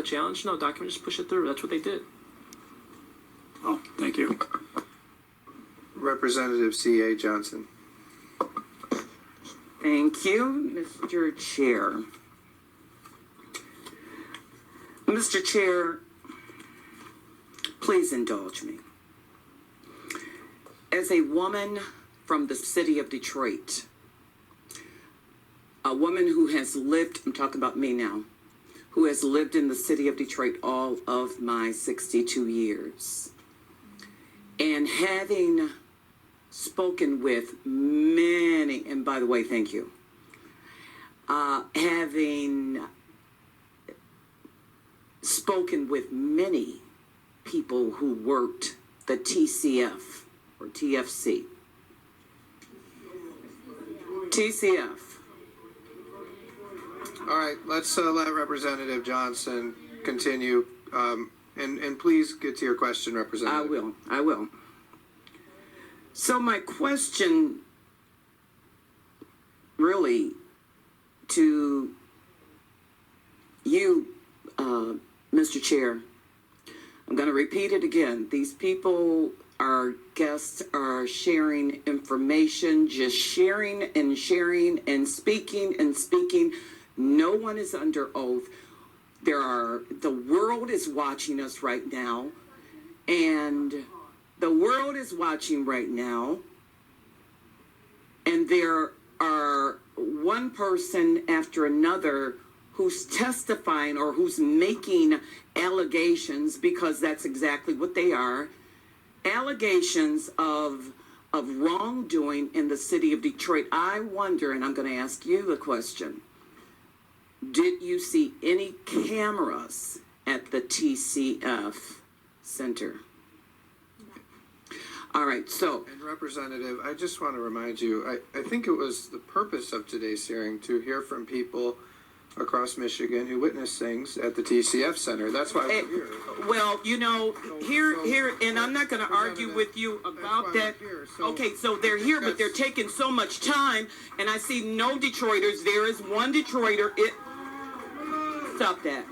a challenge. No, document, just push it through. That's what they did. Oh, thank you. Representative C.A. Johnson. Thank you, Mr. Chair. Mr. Chair, please indulge me. As a woman from the city of Detroit, a woman who has lived, I'm talking about me now, who has lived in the city of Detroit all of my 62 years, and having spoken with many, and by the way, thank you, having spoken with many people who worked the TCF or TFC. TCF. All right, let's let Representative Johnson continue. And please get to your question, Representative. I will. So my question really to you, Mr. Chair, I'm going to repeat it again. These people, our guests, are sharing information, just sharing and speaking and speaking. No one is under oath. The world is watching us right now, and the world is watching right now, and there are one person after another who's testifying or who's making allegations, because that's exactly what they are, allegations of wrongdoing in the city of Detroit. I wonder, and I'm going to ask you the question, did you see any cameras at the TCF Center? All right, so. And Representative, I just want to remind you, I think it was the purpose of today's hearing to hear from people across Michigan who witnessed things at the TCF Center. That's why we're here. Well, you know, here, and I'm not going to argue with you about that. Okay, so they're here, but they're taking so much time, and I see no Detroiters. There is one Detroiter. Stop that.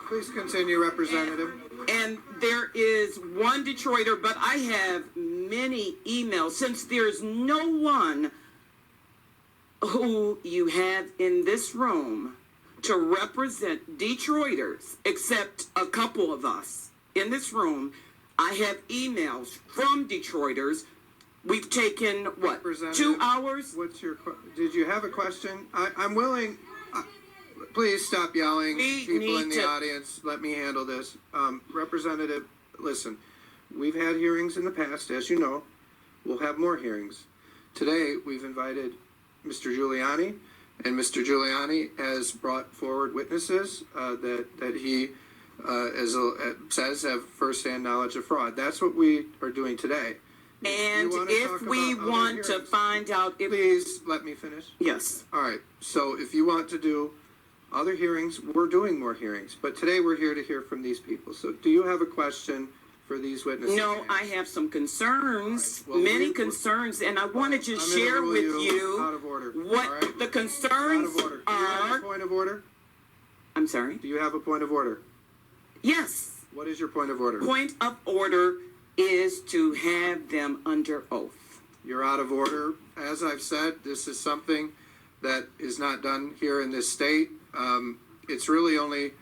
Please continue, Representative. And there is one Detroiter, but I have many emails. Since there's no one who you have in this room to represent Detroiters, except a couple of us in this room, I have emails from Detroiters. We've taken, what, 2 hours? Did you have a question? I'm willing. Please stop yelling. People in the audience, let me handle this. Representative, listen, we've had hearings in the past, as you know. We'll have more hearings. Today, we've invited Mr. Giuliani, and Mr. Giuliani has brought forward witnesses that he says have firsthand knowledge of fraud. That's what we are doing today. And if we want to find out if... Please let me finish. Yes. All right. So if you want to do other hearings, we're doing more hearings. But today we're here to hear from these people. So do you have a question for these witnesses? No, I have some concerns, Right. Well, many concerns, and I want to just share with you out of order. what the concerns out of order. Do you have a are. point of order? I'm sorry? Do you have a point of order? Yes. What is your point of order? Point of order is to have them under oath. You're out of order. As I've said, this is something that is not done here in this state. It's really only...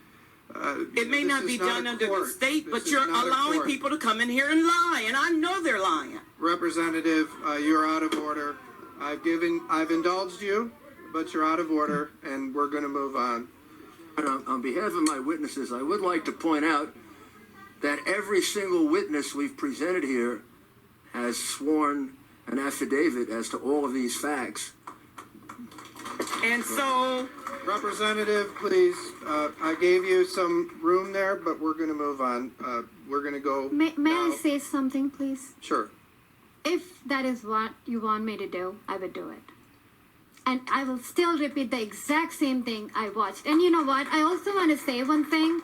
It may not be done under the state, but you're allowing people to come in here and lie, and I know they're lying. Representative, you're out of order. I've indulged you, but you're out of order, and we're going to move on. On behalf of my witnesses, I would like to point out that every single witness we've presented here has sworn an affidavit as to all of these facts. And so... Representative, please, I gave you some room there, but we're going to move on. We're going to go... May I say something, please? Sure. If that is what you want me to do, I would do it. And I will still repeat the exact same thing I watched. And you know what? I also want to say one thing.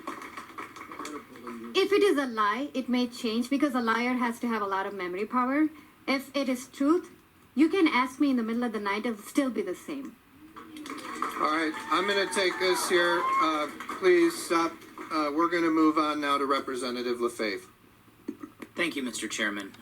If it is a lie, it may change because a liar has to have a lot of memory power. If it is truth, you can ask me in the middle of the night, it'll still be the same. All right, I'm going to take this here. Please stop we're gonna move on now to Representative LaFave. Thank you, Mr. Chairman.